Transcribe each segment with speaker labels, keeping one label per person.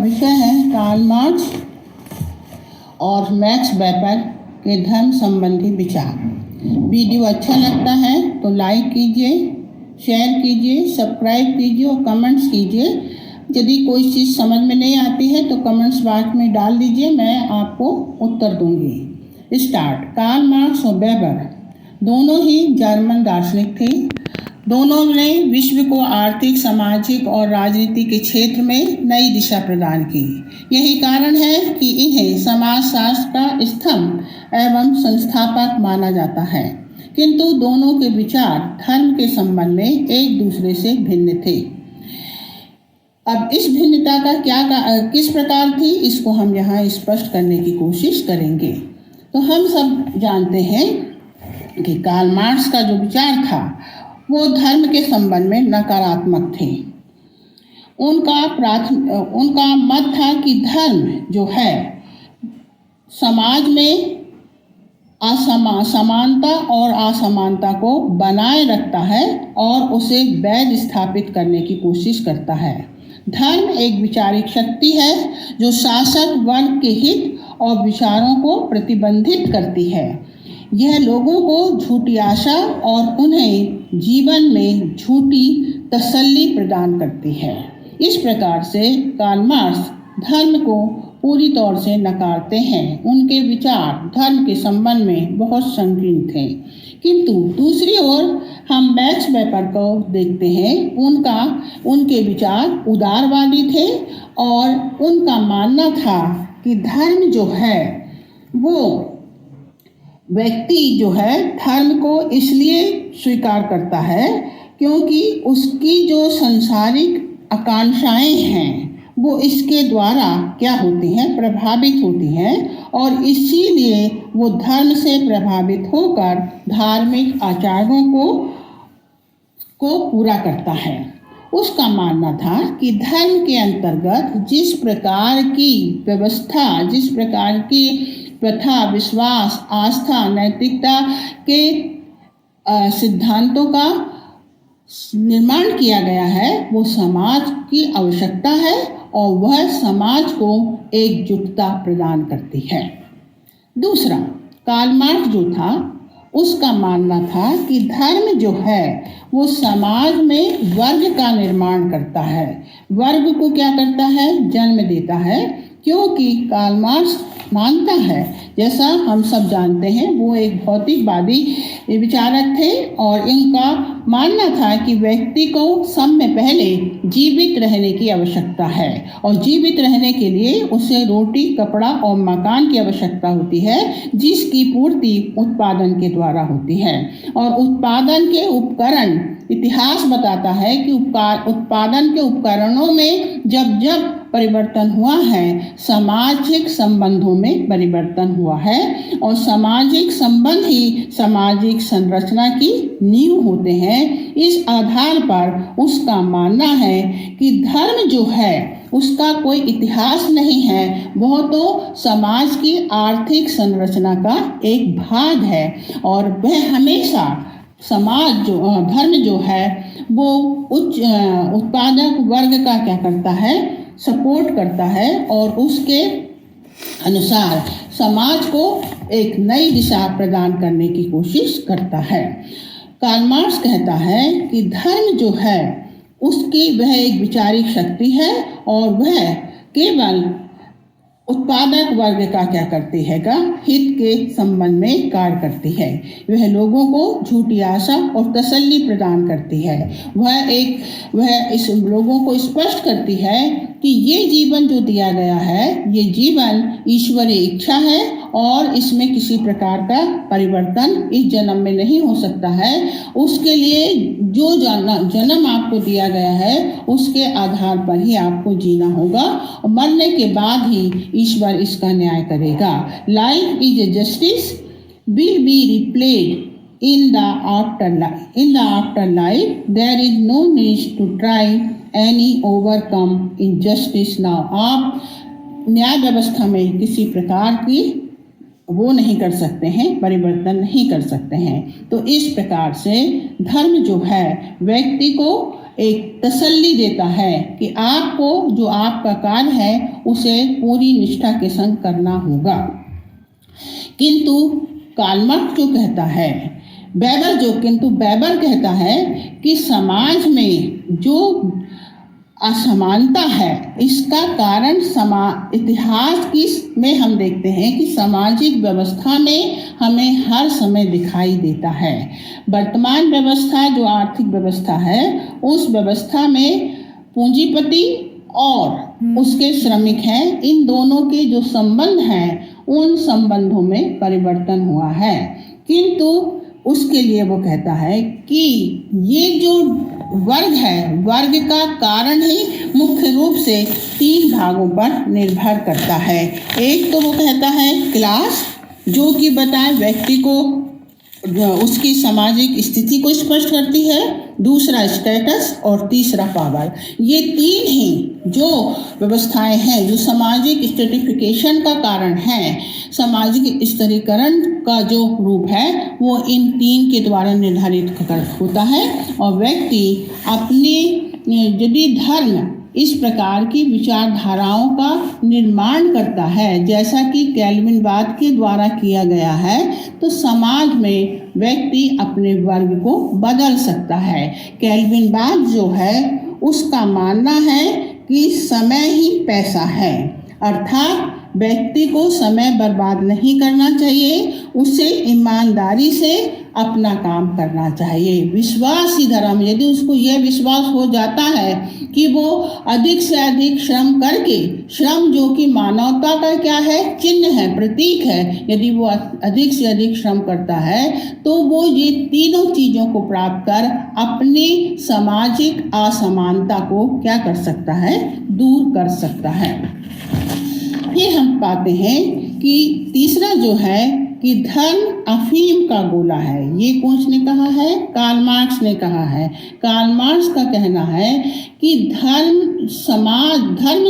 Speaker 1: विषय है Karl Marx और मैक्स वेबर के धर्म संबंधी विचार। वीडियो अच्छा लगता है तो लाइक कीजिए, शेयर कीजिए, सब्सक्राइब कीजिए और कमेंट्स कीजिए। यदि कोई चीज़ समझ में नहीं आती है तो कमेंट्स बॉक्स में डाल दीजिए, मैं आपको उत्तर दूंगी। स्टार्ट। कार्ल मार्क्स और वेबर दोनों ही जर्मन दार्शनिक थे। दोनों ने विश्व को आर्थिक, सामाजिक और राजनीति के क्षेत्र में नई दिशा प्रदान की। यही कारण है कि इन्हें समाजशास्त्र का स्तंभ एवं संस्थापक माना जाता है। किंतु दोनों के विचार धर्म के संबंध में एक दूसरे से भिन्न थे। अब इस भिन्नता का किस प्रकार थी, इसको हम यहाँ स्पष्ट करने की कोशिश करेंगे। तो हम सब जानते हैं कि कार्ल मार्क्स का जो विचार था वो धर्म के संबंध में नकारात्मक थे। उनका मत था कि धर्म जो है समाज में समानता और असमानता को बनाए रखता है और उसे वैध स्थापित करने की कोशिश करता है। धर्म एक विचारिक शक्ति है जो शासक वर्ग के हित और विचारों को प्रतिबंधित करती है। यह लोगों को झूठी आशा और उन्हें जीवन में झूठी तसल्ली प्रदान करती है। इस प्रकार से कार्ल मार्क्स धर्म को पूरी तौर से नकारते हैं। उनके विचार धर्म के संबंध में बहुत संकीर्ण थे। किंतु दूसरी ओर हम मैक्स वेबर को देखते हैं। उनके विचार उदारवादी थे और उनका मानना था कि धर्म जो है वो व्यक्ति जो है धर्म को इसलिए स्वीकार करता है क्योंकि उसकी जो सांसारिक आकांक्षाएं हैं वो इसके द्वारा क्या होती हैं, प्रभावित होती हैं और इसीलिए वो धर्म से प्रभावित होकर धार्मिक आचारों को पूरा करता है। उसका मानना था कि धर्म के अंतर्गत जिस प्रकार की व्यवस्था, जिस प्रकार की प्रथा, विश्वास, आस्था, नैतिकता के सिद्धांतों का निर्माण किया गया है वो समाज की आवश्यकता है और वह समाज को एकजुटता प्रदान करती है। दूसरा, कार्ल मार्क्स जो था उसका मानना था कि धर्म जो है वो समाज में वर्ग का निर्माण करता है, वर्ग को क्या करता है, जन्म देता है। क्योंकि कार्ल मार्क्स मानता है, जैसा हम सब जानते हैं, वो एक भौतिकवादी विचारक थे और इनका मानना था कि व्यक्ति को सब में पहले जीवित रहने की आवश्यकता है और जीवित रहने के लिए उसे रोटी, कपड़ा और मकान की आवश्यकता होती है, जिसकी पूर्ति उत्पादन के द्वारा होती है। और उत्पादन के उपकरण, इतिहास बताता है कि उत्पादन के उपकरणों में जब जब परिवर्तन हुआ है, सामाजिक संबंधों में परिवर्तन हुआ है और सामाजिक संबंध ही सामाजिक संरचना की नींव होते हैं। इस आधार पर उसका मानना है कि धर्म जो है उसका कोई इतिहास नहीं है, वह तो समाज की आर्थिक संरचना का एक भाग है और वह हमेशा समाज जो धर्म जो है वो उच्च उत्पादक वर्ग का क्या करता है, सपोर्ट करता है और उसके अनुसार समाज को एक नई दिशा प्रदान करने की कोशिश करता है। कार्ल मार्क्स कहता है कि धर्म जो है उसकी वह एक विचारिक शक्ति है और वह केवल उत्पादक वर्ग का क्या करती है का हित के संबंध में कार्य करती है। वह लोगों को झूठी आशा और तसल्ली प्रदान करती है। वह इस लोगों को स्पष्ट करती है कि ये जीवन जो दिया गया है ये जीवन ईश्वरीय इच्छा है और इसमें किसी प्रकार का परिवर्तन इस जन्म में नहीं हो सकता है। उसके लिए जो जन्म आपको दिया गया है उसके आधार पर ही आपको जीना होगा और मरने के बाद ही ईश्वर इसका न्याय करेगा। Life is a justice will be replayed in the afterlife. In the afterlife, there is no need to try any overcome injustice now. आप न्याय व्यवस्था में किसी प्रकार की वो नहीं कर सकते हैं, परिवर्तन नहीं कर सकते हैं। तो इस प्रकार से धर्म जो है व्यक्ति को एक तसल्ली देता है कि आपको जो आपका कार्य है उसे पूरी निष्ठा के संग करना होगा। किंतु कार्ल मार्क्स जो कहता है, वेबर कहता है कि समाज में जो असमानता है इसका कारण इतिहास में हम देखते हैं कि सामाजिक व्यवस्था में हमें हर समय दिखाई देता है। वर्तमान व्यवस्था जो आर्थिक व्यवस्था है उस व्यवस्था में पूंजीपति और उसके श्रमिक हैं, इन दोनों के जो संबंध हैं उन संबंधों में परिवर्तन हुआ है। किंतु उसके लिए वो कहता है कि ये जो वर्ग है, वर्ग का कारण ही मुख्य रूप से 3 भागों पर निर्भर करता है। एक तो वो कहता है क्लास, जो कि बताए व्यक्ति को उसकी सामाजिक स्थिति को स्पष्ट करती है, दूसरा स्टेटस और तीसरा पावर। ये 3 ही जो व्यवस्थाएं हैं जो सामाजिक स्ट्रेटिफिकेशन का कारण है, सामाजिक स्तरीकरण का जो रूप है वो इन 3 के द्वारा निर्धारित होता है। और व्यक्ति अपने यदि धर्म इस प्रकार की विचारधाराओं का निर्माण करता है जैसा कि कैल्विनवाद के द्वारा किया गया है, तो समाज में व्यक्ति अपने वर्ग को बदल सकता है। कैल्विनवाद जो है उसका मानना है कि समय ही पैसा है, अर्थात व्यक्ति को समय बर्बाद नहीं करना चाहिए, उसे ईमानदारी से अपना काम करना चाहिए। विश्वास ही धर्म, यदि उसको यह विश्वास हो जाता है कि वो अधिक से अधिक श्रम करके, श्रम जो कि मानवता का क्या है, चिन्ह है, प्रतीक है, यदि वो अधिक से अधिक श्रम करता है तो वो ये तीनों चीज़ों को प्राप्त कर अपनी सामाजिक असमानता को क्या कर सकता है, दूर कर सकता है। फिर हम पाते हैं कि तीसरा जो है कि धर्म अफीम का गोला है। ये कौन ने कहा है? कार्ल मार्क्स ने कहा है। कार्ल मार्क्स का कहना है कि धर्म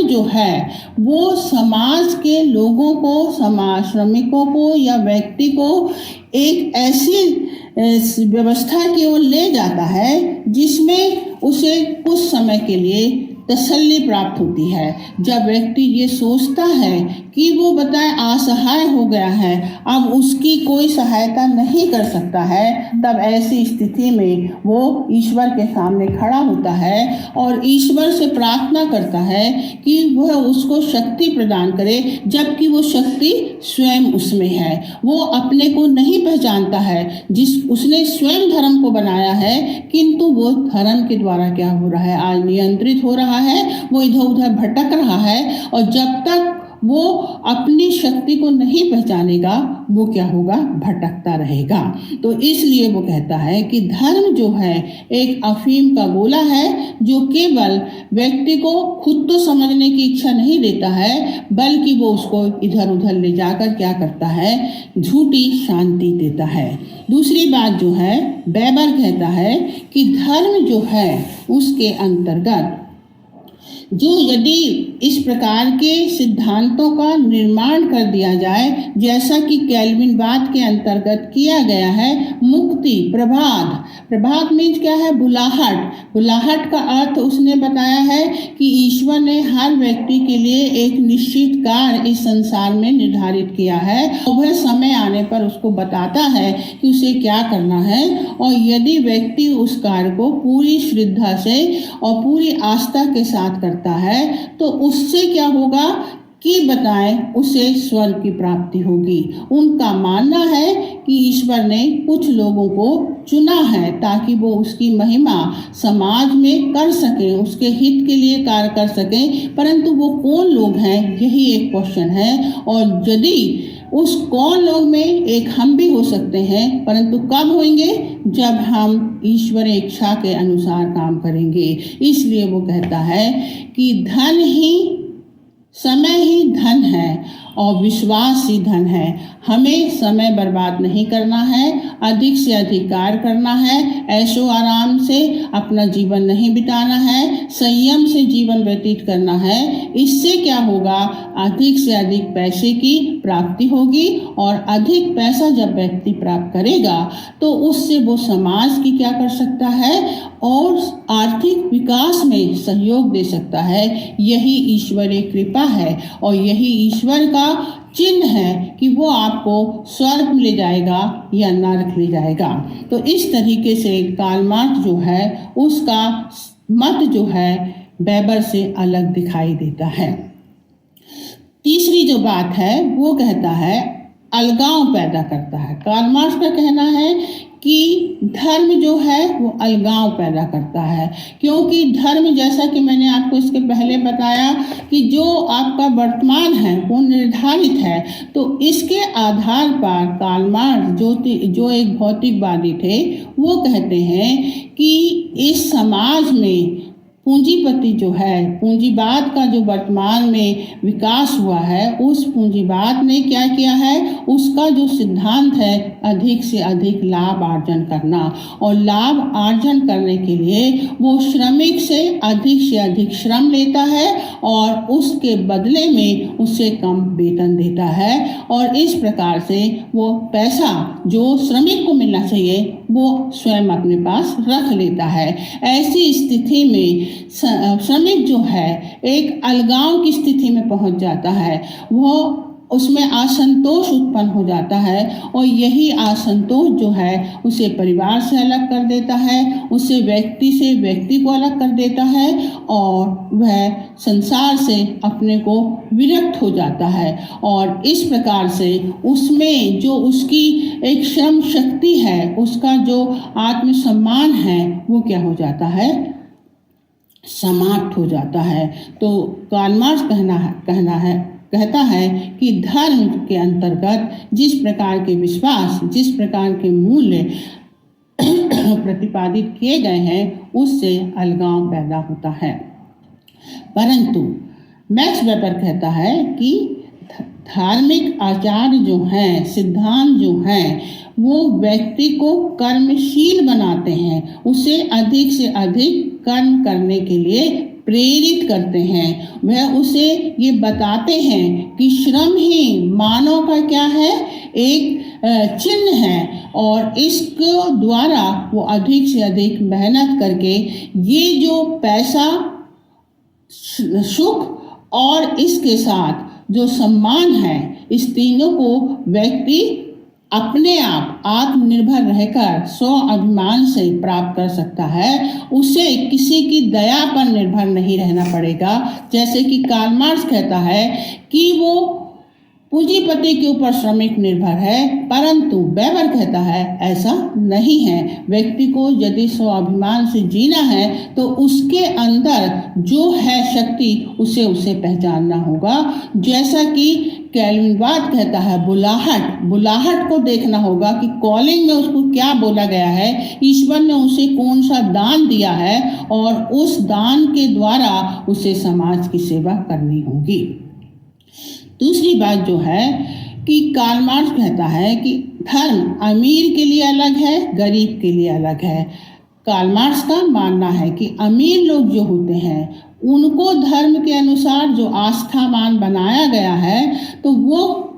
Speaker 1: जो है वो समाज के लोगों को, समाज श्रमिकों को या व्यक्ति को एक ऐसी व्यवस्था की ओर ले जाता है जिसमें उसे कुछ समय के लिए तसल्ली प्राप्त होती है। जब व्यक्ति ये सोचता है कि वो असहाय हो गया है, अब उसकी कोई सहायता नहीं कर सकता है, तब ऐसी स्थिति में वो ईश्वर के सामने खड़ा होता है और ईश्वर से प्रार्थना करता है कि वह उसको शक्ति प्रदान करे, जबकि वो शक्ति स्वयं उसमें है। वो अपने को नहीं पहचानता है, उसने स्वयं धर्म को बनाया है, किंतु वो धर्म के द्वारा क्या हो रहा है, आज नियंत्रित हो रहा है, वो इधर उधर भटक रहा है। और जब तक वो अपनी शक्ति को नहीं पहचानेगा वो क्या होगा, भटकता रहेगा। तो इसलिए वो कहता है कि धर्म जो है एक अफीम का गोला है जो केवल व्यक्ति को खुद तो समझने की इच्छा नहीं देता है, बल्कि वो उसको इधर उधर ले जाकर क्या करता है, झूठी शांति देता है। दूसरी बात जो है, वेबर कहता है कि धर्म जो है उसके अंतर्गत जो यदि इस प्रकार के सिद्धांतों का निर्माण कर दिया जाए जैसा कि कैल्विनवाद के अंतर्गत किया गया है, मुक्ति, प्रभात मीन्स क्या है, बुलाहट का अर्थ उसने बताया है कि ईश्वर ने हर व्यक्ति के लिए एक निश्चित कार्य इस संसार में निर्धारित किया है और वह समय आने पर उसको बताता है कि उसे क्या करना है। और यदि व्यक्ति उस कार्य को पूरी श्रद्धा से और पूरी आस्था के साथ करता है तो उससे क्या होगा कि बताएं, उसे स्वर्ग की प्राप्ति होगी। उनका मानना है कि ईश्वर ने कुछ लोगों को चुना है ताकि वो उसकी महिमा समाज में कर सकें, उसके हित के लिए कार्य कर सकें, परंतु वो कौन लोग हैं, यही एक क्वेश्चन है। और यदि उस कौन लोग में एक हम भी हो सकते हैं, परंतु कब होंगे, जब हम ईश्वर इच्छा के अनुसार काम करेंगे। इसलिए वो कहता है कि समय ही धन है और विश्वास ही धन है। हमें समय बर्बाद नहीं करना है, अधिक से अधिक कार्य करना है, ऐशो आराम से अपना जीवन नहीं बिताना है, संयम से जीवन व्यतीत करना है। इससे क्या होगा, अधिक से अधिक पैसे की प्राप्ति होगी और अधिक पैसा जब व्यक्ति प्राप्त करेगा तो उससे वो समाज की क्या कर सकता है और आर्थिक विकास में सहयोग दे सकता है। यही ईश्वरीय कृपा है और यही ईश्वर का चिन्ह है कि वो आपको स्वर्ग में ले जाएगा या नरक ले जाएगा। तो इस तरीके से कार्ल मार्क्स जो है उसका मत जो है वेबर से अलग दिखाई देता है। तीसरी जो बात है वो कहता है अलगाव पैदा करता है। कार्ल मार्क्स का कहना है कि धर्म जो है वो अलगाव पैदा करता है, क्योंकि धर्म जैसा कि मैंने आपको इसके पहले बताया कि जो आपका वर्तमान है वो निर्धारित है। तो इसके आधार पर कार्ल मार्क्स जो एक भौतिकवादी थे वो कहते हैं कि इस समाज में पूंजीपति जो है, पूंजीवाद का जो वर्तमान में विकास हुआ है, उस पूंजीवाद ने क्या किया है, उसका जो सिद्धांत है अधिक से अधिक लाभ अर्जन करना, और लाभ अर्जन करने के लिए वो श्रमिक से अधिक श्रम लेता है और उसके बदले में उससे कम वेतन देता है और इस प्रकार से वो पैसा जो श्रमिक को मिलना चाहिए वो स्वयं अपने पास रख लेता है। ऐसी स्थिति में श्रमिक जो है एक अलगाव की स्थिति में पहुंच जाता है, वो उसमें असंतोष उत्पन्न हो जाता है और यही असंतोष जो है उसे परिवार से अलग कर देता है, उसे व्यक्ति को अलग कर देता है और वह संसार से अपने को विरक्त हो जाता है और इस प्रकार से उसमें जो उसकी एक श्रम शक्ति है, उसका जो आत्मसम्मान है वो क्या हो जाता है, समाप्त हो जाता है। तो कार्ल मार्क्स कहता है कि धर्म के अंतर्गत जिस प्रकार के विश्वास, जिस प्रकार के मूल्य प्रतिपादित किए गए हैं उससे अलगाव पैदा होता है। परंतु मैक्स वेबर कहता है कि धार्मिक आचार जो हैं, सिद्धांत जो हैं, वो व्यक्ति को कर्मशील बनाते हैं, उसे अधिक से अधिक कर्म करने के लिए प्रेरित करते हैं। वह उसे ये बताते हैं कि श्रम ही मानव का क्या है, एक चिन्ह है और इसके द्वारा वो अधिक से अधिक मेहनत करके ये जो पैसा, सुख और इसके साथ जो सम्मान है, इस तीनों को व्यक्ति अपने आप आत्मनिर्भर रहकर स्व अभिमान से प्राप्त कर सकता है। उसे किसी की दया पर निर्भर नहीं रहना पड़ेगा, जैसे कि कार्ल मार्क्स कहता है कि वो पूंजीपति के ऊपर श्रमिक निर्भर है, परंतु वेबर कहता है ऐसा नहीं है। व्यक्ति को यदि स्वाभिमान से जीना है तो उसके अंदर जो है शक्ति उसे पहचानना होगा। जैसा कि कैल्विनवाद कहता है बुलाहट को देखना होगा कि कॉलिंग में उसको क्या बोला गया है, ईश्वर ने उसे कौन सा दान दिया है और उस दान के द्वारा उसे समाज की सेवा करनी होगी। दूसरी बात जो है कि कार्ल मार्क्स कहता है कि धर्म अमीर के लिए अलग है, गरीब के लिए अलग है। कार्ल मार्क्स का मानना है कि अमीर लोग जो होते हैं उनको धर्म के अनुसार जो आस्थामान बनाया गया है तो वो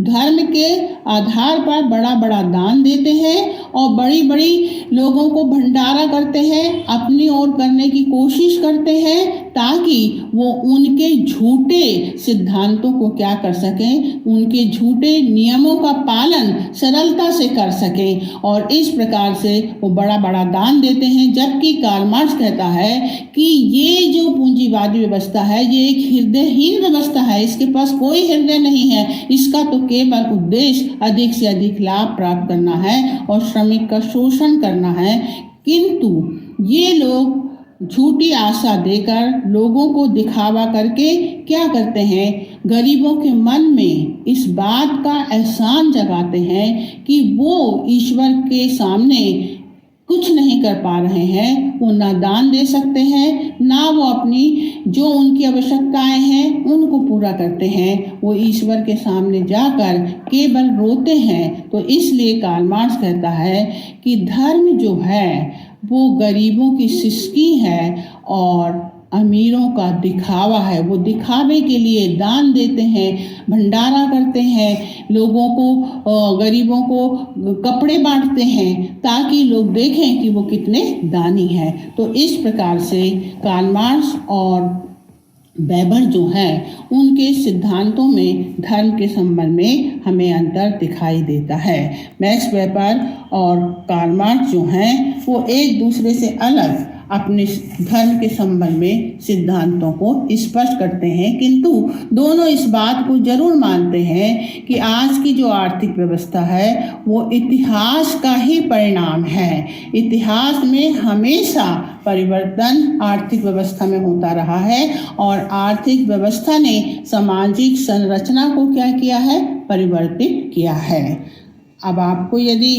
Speaker 1: धर्म के आधार पर बड़ा बड़ा दान देते हैं और बड़ी बड़ी लोगों को भंडारा करते हैं, अपनी ओर करने की कोशिश करते हैं ताकि वो उनके झूठे सिद्धांतों को क्या कर सकें, उनके झूठे नियमों का पालन सरलता से कर सकें और इस प्रकार से वो बड़ा बड़ा दान देते हैं। जबकि कार्ल मार्क्स कहता है कि ये जो पूंजीवादी व्यवस्था है ये एक हृदयहीन व्यवस्था है, इसके पास कोई हृदय नहीं है, इसका तो केवल उद्देश्य अधिक से अधिक लाभ प्राप्त करना है और श्रमिक का शोषण करना है। किंतु ये लोग झूठी आशा देकर लोगों को दिखावा करके क्या करते हैं, गरीबों के मन में इस बात का एहसान जगाते हैं कि वो ईश्वर के सामने कुछ नहीं कर पा रहे हैं, वो ना दान दे सकते हैं, ना वो अपनी जो उनकी आवश्यकताएं हैं उनको पूरा करते हैं, वो ईश्वर के सामने जाकर केवल रोते हैं। तो इसलिए कार्ल मार्क्स कहता है कि धर्म जो है वो गरीबों की सिसकी है और अमीरों का दिखावा है। वो दिखावे के लिए दान देते हैं, भंडारा करते हैं, लोगों को, गरीबों को कपड़े बांटते हैं ताकि लोग देखें कि वो कितने दानी हैं। तो इस प्रकार से कार्ल मार्क्स और वेबर जो है उनके सिद्धांतों में धर्म के संबंध में हमें अंतर दिखाई देता है। मैक्स वेबर और कार्ल मार्क्स जो हैं वो एक दूसरे से अलग अपने धर्म के संबंध में सिद्धांतों को स्पष्ट करते हैं, किंतु दोनों इस बात को जरूर मानते हैं कि आज की जो आर्थिक व्यवस्था है वो इतिहास का ही परिणाम है। इतिहास में हमेशा परिवर्तन आर्थिक व्यवस्था में होता रहा है और आर्थिक व्यवस्था ने सामाजिक संरचना को क्या किया है, परिवर्तित किया है। अब आपको यदि